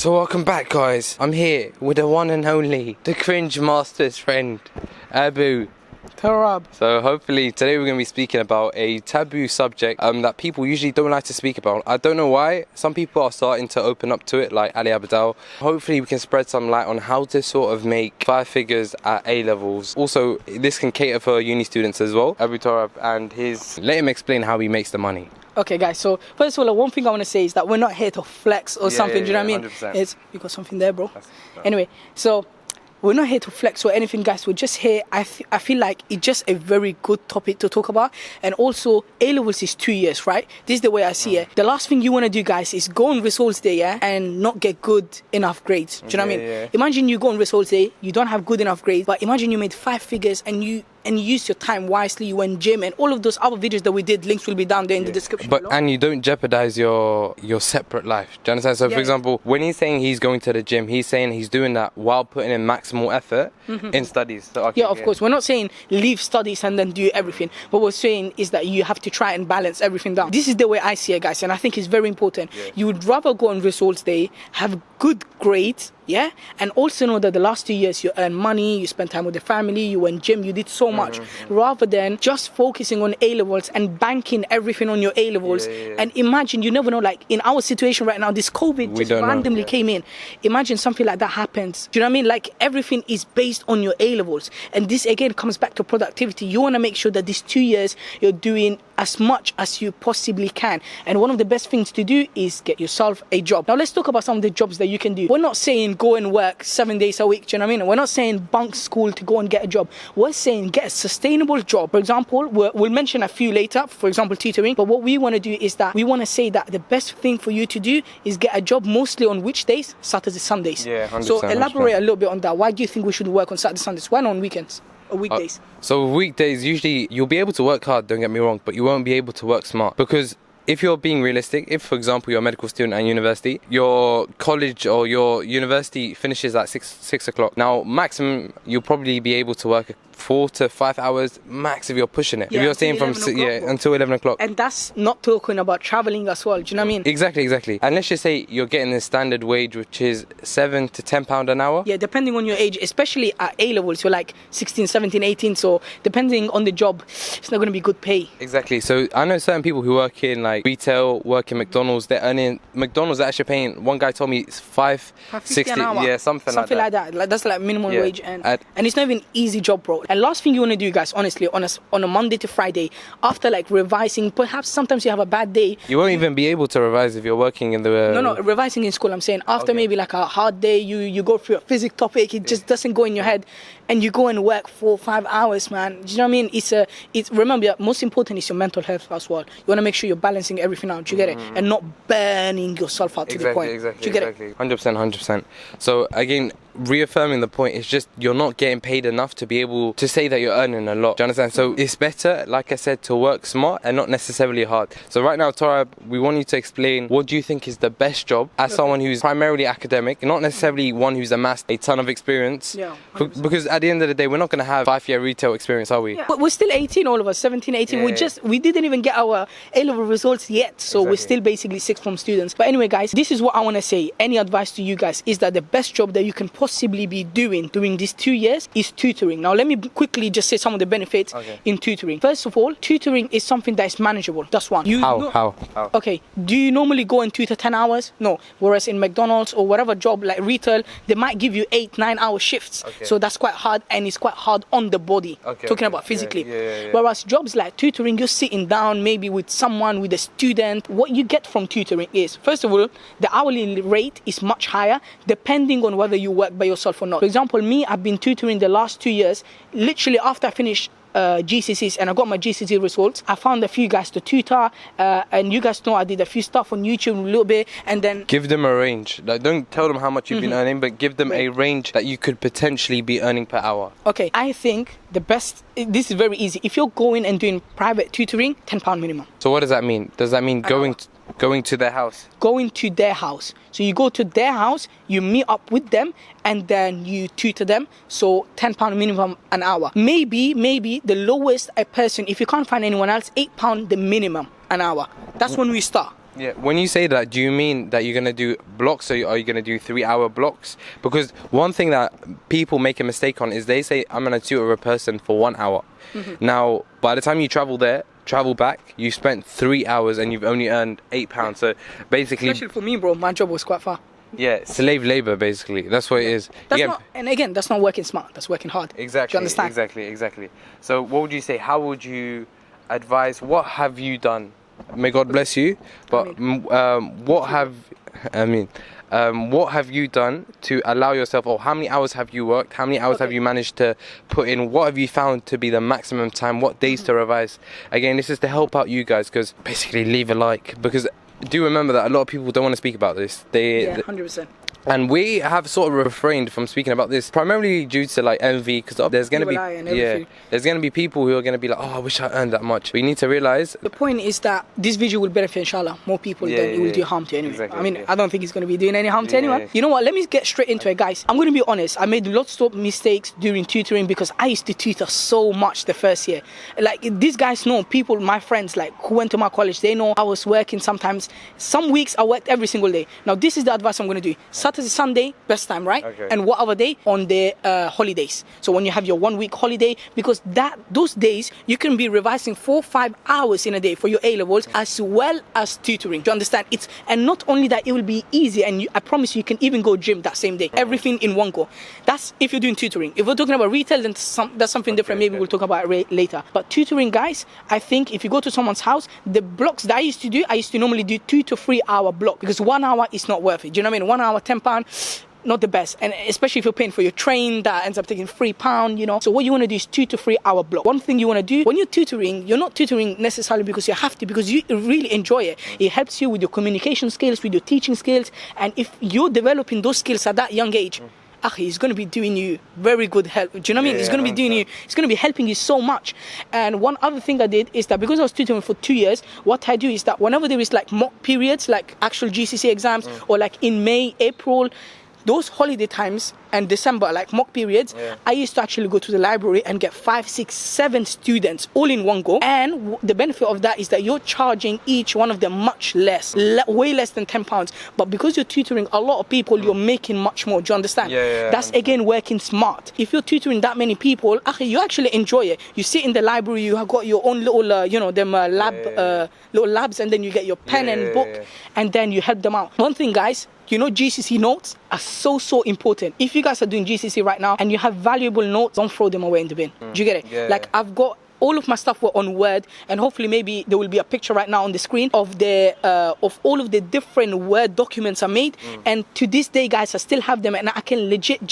So welcome back, guys. I'm here with the one and only, the cringe master's friend, Abu. So hopefully today we're going to be speaking about a taboo subject that people usually don't like to speak about. I don't know why. Some people are starting to open up to it, like Ali Abdal. Hopefully we can spread some light on how to sort of make 5 figures at A levels. Also, this can cater for uni students as well. Abu Tarab and let him explain how he makes the money. Okay, guys, so first of all, one thing I want to say is that we're not here to flex or something, do you know what I mean? 100%. You got something there, bro? Anyway, so we're not here to flex or anything, guys. We're just here. I feel like it's just a very good topic to talk about. And also, A-levels is 2 years, right? This is the way I see it. The last thing you want to do, guys, is go on results day, yeah, and not get good enough grades. Do you know what I mean? Yeah. Imagine you go on results day, you don't have good enough grades, but imagine you made 5 figures and you use your time wisely, you went gym, and all of those other videos that we did, links will be down there in the description below. And you don't jeopardize your separate life. Do you understand? So for example, when he's saying he's going to the gym, he's saying he's doing that while putting in maximal effort in studies. So, okay, of course. We're not saying leave studies and then do everything. What we're saying is that you have to try and balance everything down. This is the way I see it, guys, and I think it's very important. You would rather go on results day, have good grades, and also know that the last 2 years you earn money, you spend time with the family, you went gym, you did so much, rather than just focusing on A-levels and banking everything on your A-levels. And imagine, you never know, like in our situation right now, this COVID just randomly came in. Imagine something like that happens. Do you know what I mean? Like everything is based on your A-levels. And this again comes back to productivity. You want to make sure that these 2 years you're doing as much as you possibly can. And one of the best things to do is get yourself a job. Now let's talk about some of the jobs that you can do. We're not saying go and work 7 days a week, do you know what I mean? We're not saying bunk school to go and get a job. We're saying get a sustainable job. For example, we'll mention a few later, for example, tutoring. But what we want to do is that we want to say that the best thing for you to do is get a job mostly on which days? Saturdays, Sundays. Yeah, 100%. So elaborate a little bit on that. Why do you think we should work on Saturdays, Sundays? Why not on weekends? Or weekdays? So weekdays, usually you'll be able to work hard, don't get me wrong, but you won't be able to work smart. Because if you're being realistic, if for example you're a medical student at university, your college or your university finishes at 6 o'clock. Now maximum you'll probably be able to work 4 to 5 hours max if you're pushing it. If you're staying from until 11 o'clock. And that's not talking about traveling as well, do you know what I mean? Exactly. And let's just say you're getting the standard wage, which is £7 to £10 an hour. Yeah, depending on your age, especially at A-levels, you're like 16, 17, 18. So depending on the job, it's not going to be good pay. Exactly. So I know certain people who work in like retail, work in McDonald's, they're earning, McDonald's are actually paying, one guy told me it's $5.60 an hour. Yeah, something like that. Like that's like minimum wage, and it's not even an easy job, bro. And last thing you want to do, guys, honestly, on a Monday to Friday, after like revising, perhaps sometimes you have a bad day. You won't even be able to revise if you're working in the... No, revising in school, I'm saying. After maybe like a hard day, you go through a physics topic, it just doesn't go in your head, and you go and work 4 or 5 hours, man. Do you know what I mean? Remember, most important is your mental health as well. You want to make sure you're balancing everything out, do you get it? And not burning yourself out to the point. Exactly. 100%. So again, reaffirming the point, it's just you're not getting paid enough to be able to say that you're earning a lot. Do you understand? So it's better, like I said, to work smart and not necessarily hard. So right now, Tarab, we want you to explain what do you think is the best job as someone who's primarily academic, not necessarily one who's amassed a ton of experience. Yeah. Because at the end of the day, we're not going to have 5-year retail experience, are we? Yeah. But we're still 18, all of us, 17, 18. We didn't even get our A-level results yet. So we're still basically sixth form students. But anyway, guys, this is what I want to say. Any advice to you guys is that the best job that you can possibly be doing during these 2 years is tutoring. Now let me quickly just say some of the benefits in tutoring. First of all, tutoring is something that is manageable. That's one. How? Okay, do you normally go and tutor 10 hours? No. Whereas in McDonald's or whatever job like retail, they might give you 8-9 hour shifts. So that's quite hard, and it's quite hard on the body, talking about physically. Whereas jobs like tutoring, you're sitting down maybe with someone, with a student. What you get from tutoring is, first of all, the hourly rate is much higher depending on whether you work by yourself or not. For example, me, I've been tutoring the last 2 years. Literally after I finished GCSEs and I got my GCSE results, I found a few guys to tutor, and you guys know I did a few stuff on YouTube a little bit, and then give them a range. Like, don't tell them how much you've been earning, but give them a range that you could potentially be earning per hour. Okay, I think the best, this is very easy. If you're going and doing private tutoring, £10 minimum. So what does that mean? Does that mean going to their house? Going to their house. So you go to their house, you meet up with them, and then you tutor them. So £10 minimum an hour. Maybe the lowest a person, if you can't find anyone else, £8 the minimum an hour. That's when we start. Yeah, when you say that, do you mean that you're going to do blocks, or are you going to do 3-hour blocks? Because one thing that people make a mistake on is they say, I'm going to tutor a person for 1 hour. Now, by the time you travel there, travel back, you spent 3 hours and you've only earned £8. So basically, Especially for me, bro, my job was quite far. yeah, slave labor, basically. That's what it is. That's not, and again, that's not working smart. That's working hard. Exactly. Do you understand? Exactly. So what would you say? How would you advise? What have you done? May God bless you. But what have you done to allow yourself, or how many hours have you worked? How many hours have you managed to put in? What have you found to be the maximum time? What days to revise? Again, this is to help out you guys, because basically leave a like, because do remember that a lot of people don't want to speak about this. Yeah, 100%. And we have sort of refrained from speaking about this primarily due to like envy, because there's going to be there's going to be people who are going to be like, oh, I wish I earned that much. We need to realize the point is that this video will benefit, inshallah, more people than it will do harm to anyway. Exactly, I mean, I don't think it's going to be doing any harm to anyone. You know what, let me get straight into it, guys. I'm going to be honest, I made lots of mistakes during tutoring because I used to tutor so much the first year. Like, these guys know, people, my friends, like, who went to my college, they know I was working sometimes. Some weeks I worked every single day. Now, this is the advice I'm going to do. Saturday, Sunday, best time, right? Okay. And what other day? On the holidays. So when you have your 1 week holiday, because those days you can be revising 4-5 hours in a day for your A levels, as well as tutoring. Do you understand? And not only that, it will be easy, and I promise you can even go gym that same day. Everything in one go. That's if you're doing tutoring. If we're talking about retail, then that's something different. Maybe we'll talk about it later. But tutoring, guys, I think if you go to someone's house, the blocks that I used to normally do 2 to 3 hour block, because 1 hour is not worth it. Do you know what I mean? 1 hour, £10. Not the best, and especially if you're paying for your train, that ends up taking £3, you know. So what you want to do is 2 to 3 hour block. One thing you want to do when you're tutoring, you're not tutoring necessarily because you have to, because you really enjoy it. It helps you with your communication skills, with your teaching skills, and if you're developing those skills at that young age, he's going to be doing you very good help. Do you know what I mean? He's going to be doing you, it's going to be helping you so much. And one other thing I did is that because I was tutoring for 2 years, what I do is that whenever there is like mock periods, like actual GCSE exams, or like in May, April, those holiday times and December, like mock periods, I used to actually go to the library and get 5, 6, 7 students all in one go. And the benefit of that is that you're charging each one of them much less, way less than £10. But because you're tutoring a lot of people, you're making much more. Do you understand? That's again working smart. If you're tutoring that many people, you actually enjoy it. You sit in the library, you have got your own little, little labs, and then you get your pen and book, and then you help them out. One thing, guys, you know, GCSE notes are so important. If you guys are doing GCSE right now and you have valuable notes, don't throw them away in the bin. Do you get it? Like, I've got all of my stuff were on Word, and hopefully maybe there will be a picture right now on the screen of the of all of the different Word documents I made. And to this day, guys, I still have them, and I can legit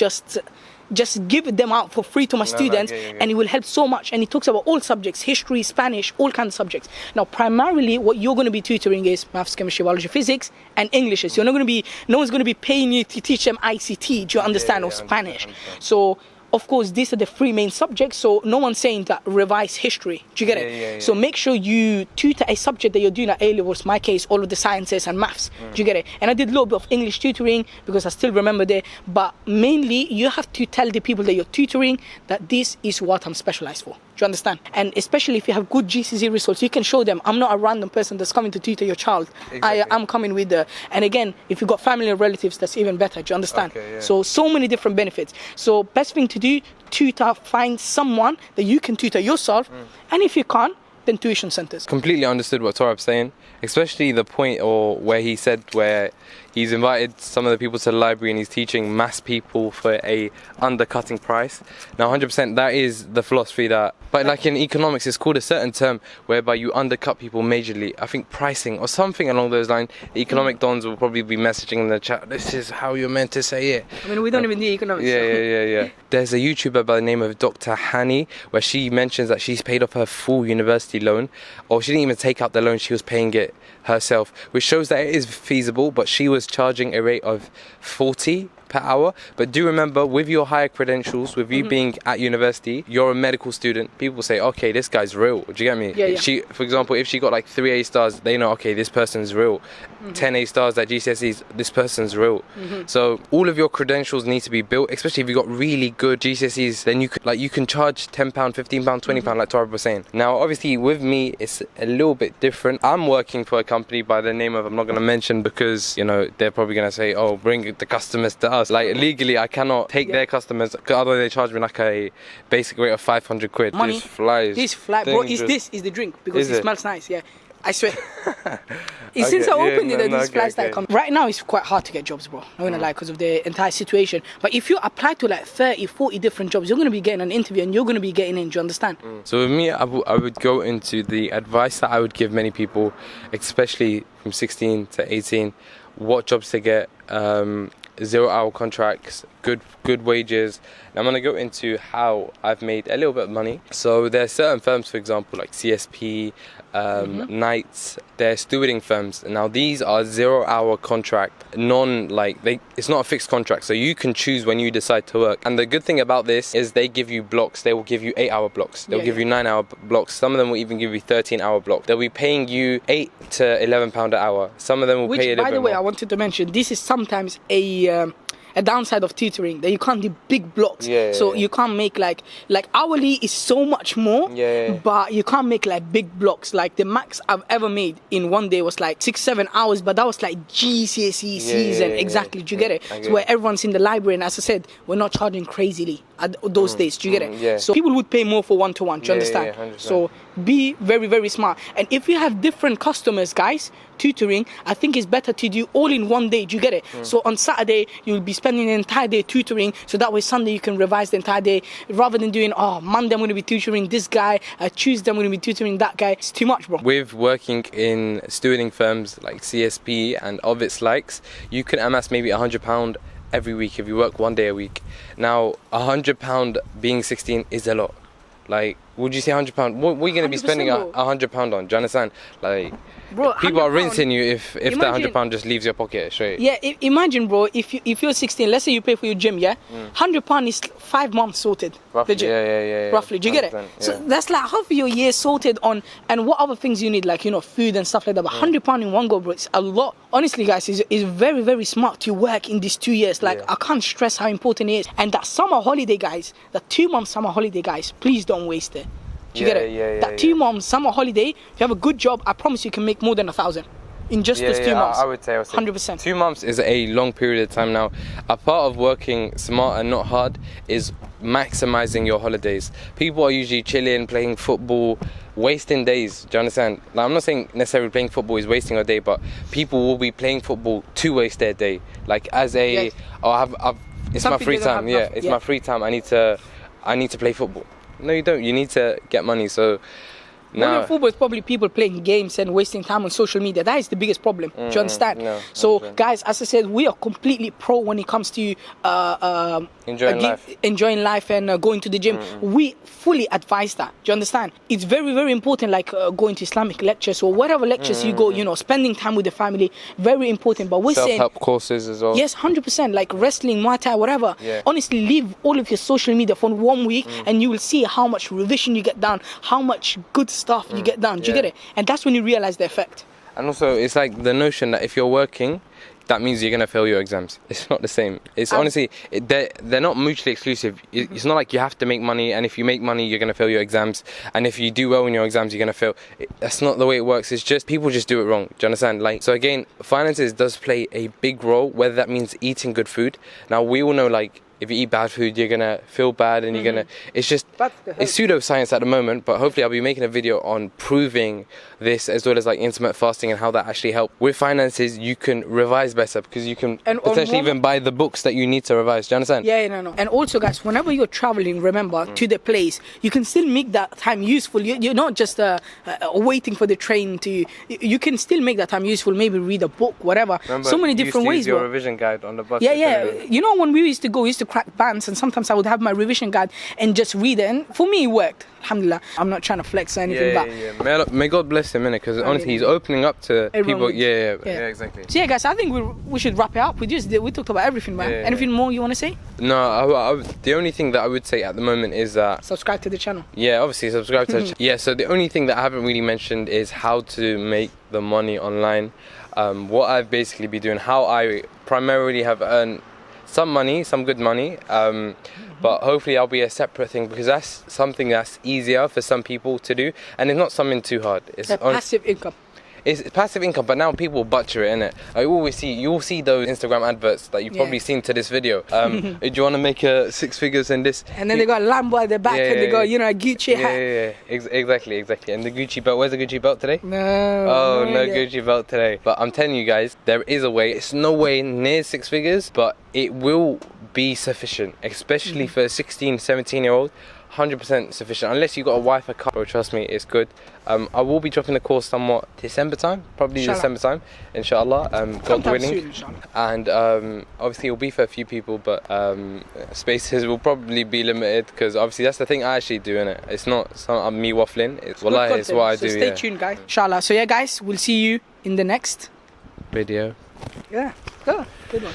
just give them out for free to my students, and it will help so much. And it talks about all subjects: history, Spanish, all kinds of subjects. Now, primarily what you're going to be tutoring is maths, chemistry, biology, physics, and English. You're not going to be, no one's going to be paying you to teach them ICT, do you understand, or Spanish. So of course, these are the 3 main subjects, so no one's saying that revise history. Do you get it? So make sure you tutor a subject that you're doing at A levels. My case, all of the sciences and maths. Do you get it? And I did a little bit of English tutoring because I still remember that. But mainly, you have to tell the people that you're tutoring that this is what I'm specialized for. Do you understand? And especially if you have good GCSE results, you can show them, I'm not a random person that's coming to tutor your child. I'm coming with the... And again, if you've got family or relatives, that's even better. Do you understand? So many different benefits. So best thing to do, tutor, find someone that you can tutor yourself. And if you can't, then tuition centers. Completely understood what Torab's saying, especially the point or where he said where he's invited some of the people to the library and he's teaching mass people for a undercutting price. Now 100% that is the philosophy that, but like in economics it's called a certain term whereby you undercut people majorly. I think pricing or something along those lines. The economic dons will probably be messaging in the chat, this is how you're meant to say it. I mean, we don't even need economics. There's a YouTuber by the name of Dr. Hani where she mentions that she's paid off her full university loan, or she didn't even take out the loan, she was paying it herself, which shows that it is feasible, but she was charging a rate of 40 per hour. But do remember, with your higher credentials, with you being at university, you're a medical student. People say, okay, this guy's real. Do you get me? Yeah. She, for example, if she got like 3 A stars, they know, okay, this person's real. 10 A stars at GCSEs, this person's real. So all of your credentials need to be built, especially if you got really good GCSEs. Then you can charge £10, £15, £20, like Tara was saying. Now, obviously, with me, it's a little bit different. I'm working for a company by the name of, I'm not going to mention because, you know, they're probably going to say, oh, bring the customers to us. Like, legally, I cannot take their customers, because otherwise they charge me like a basic rate of 500 quid. Money. This flies. This fly, bro, this is the drink, because it smells nice, yeah. I swear. Since I opened it, these flies that come. Right now, it's quite hard to get jobs, bro. Not gonna lie, because of the entire situation. But if you apply to like 30, 40 different jobs, you're gonna be getting an interview and you're gonna be getting in. Do you understand? So with me, I would go into the advice that I would give many people, especially from 16 to 18, what jobs to get, 0-hour contracts, good wages. And I'm going to go into how I've made a little bit of money. So there are certain firms, for example, like CSP, Knights, they're stewarding firms. Now these are 0-hour contract, it's not a fixed contract, so you can choose when you decide to work. And the good thing about this is they give you blocks. They will give you 8-hour blocks, they'll give you 9-hour blocks, some of them will even give you 13-hour blocks. They'll be paying you £8 to £11 an hour. Some of them will pay a little bit more. By the way, I wanted to mention, this is sometimes a downside of tutoring, that you can't do big blocks. So you can't make like hourly is so much more, but you can't make like big blocks. Like the max I've ever made in one day was like 6-7 hours, but that was like GCSE season. Exactly. Do you get it? So where everyone's in the library, and as I said, we're not charging crazily at those days. Do you get it? So people would pay more for one-to-one. Do you understand? So be very, very smart. And if you have different customers, guys, tutoring, I think it's better to do all in one day. Do you get it? So on Saturday, you'll be spending the entire day tutoring, so that way Sunday you can revise the entire day, rather than doing, Monday I'm going to be tutoring this guy, Tuesday I'm going to be tutoring that guy. It's too much, bro. With working in stewarding firms like CSP and of its likes, you can amass maybe £100 every week if you work 1 day a week. Now, £100 being 16 is a lot. Like, would you say £100? What are you going to be spending £100 on? Do you understand? Like, bro, people are rinsing you if that £100 just leaves your pocket straight. Yeah, imagine, bro, if you're 16, let's say you pay for your gym, £100 is 5 months sorted. Roughly, legit. Roughly, do you get it? So that's like half of your year sorted on, and what other things you need, like, you know, food and stuff like that. But £100 in one go, bro, it's a lot. Honestly, guys, it's very, very smart to work in these 2 years. Like, I can't stress how important it is. And that summer holiday, guys, that 2-month summer holiday, guys, please don't waste it. Do you get it? That 2 months summer holiday, if you have a good job, I promise you can make more than 1,000 in just those 2 months. I would say 100%. 2 months is a long period of time. Now, a part of working smart and not hard is maximizing your holidays. People are usually chilling, playing football, wasting days. Do you understand? Now, I'm not saying necessarily playing football is wasting a day, but people will be playing football to waste their day. Like, as a, it's my free time. It's my free time. I need to play football. No, you don't. You need to get money. So now, football is probably people playing games and wasting time on social media. That is the biggest problem. Do you understand? So, guys, as I said, we are completely pro when it comes to enjoying life and going to the gym. We fully advise that. Do you understand? It's very, very important, like going to Islamic lectures or whatever lectures you go, you know, spending time with the family, very important. But we're saying self-help courses as well. Yes, 100%, like wrestling, Muay Thai, whatever. Honestly, leave all of your social media for 1 week and you will see how much revision you get done, how much good stuff you get done. Do you get it? And that's when you realize the effect. And also, it's like the notion that if you're working, that means you're going to fail your exams. It's not the same. It's honestly, they're not mutually exclusive. It's not like you have to make money, and if you make money, you're going to fail your exams. And if you do well in your exams, you're going to fail. That's not the way it works. It's just people just do it wrong. Do you understand? Like, so again, finances does play a big role, whether that means eating good food. Now, we all know, like, if you eat bad food, you're going to feel bad and you're going to... It's just... It's pseudoscience at the moment, but hopefully I'll be making a video on proving this, as well as like intermittent fasting and how that actually helps. With finances, you can revise better because you can potentially even buy the books that you need to revise. Do you understand? No. And also, guys, whenever you're traveling, remember, to the place, you can still make that time useful. You're not just waiting for the train to... You can still make that time useful, maybe read a book, whatever. Remember, so many different ways. Use your revision guide on the bus. You know, when we used to go, we used to crack bands, and sometimes I would have my revision guide and just read it. And for me, it worked. Alhamdulillah. I'm not trying to flex or anything, but may God bless him, innit? Because honestly, he's opening up to people. Yeah, exactly. So yeah, guys, I think we should wrap it up. We talked about everything, man. Anything more you want to say? No, the only thing that I would say at the moment is that subscribe to the channel. Yeah, obviously subscribe to the channel. Yeah, so the only thing that I haven't really mentioned is how to make the money online. What I've basically been doing, how I primarily have earned some money, some good money, but hopefully I'll be a separate thing, because that's something that's easier for some people to do, and it's not something too hard. It's passive income. It's passive income, but now people butcher it, innit? You'll see those Instagram adverts that you've probably seen to this video. Do you want to make 6 figures in this? And then they got a Lambo at the back, and they got, you know, a Gucci hat. Exactly. And the Gucci belt. Where's the Gucci belt today? No. No Gucci belt today. But I'm telling you guys, there is a way. It's no way near 6 figures, but it will be sufficient, especially for a 16, 17-year-old. 100% sufficient, unless you got a wife, a car. Bro, trust me, it's good. I will be dropping the course somewhat December time, probably inshallah. December time, inshallah. God willing. And obviously it'll be for a few people, but spaces will probably be limited, because obviously that's the thing I actually do, innit? It's not me waffling. It's wallahi, it's what I do. Stay tuned, guys. Inshallah. So yeah, guys, we'll see you in the next video. Yeah. Good one.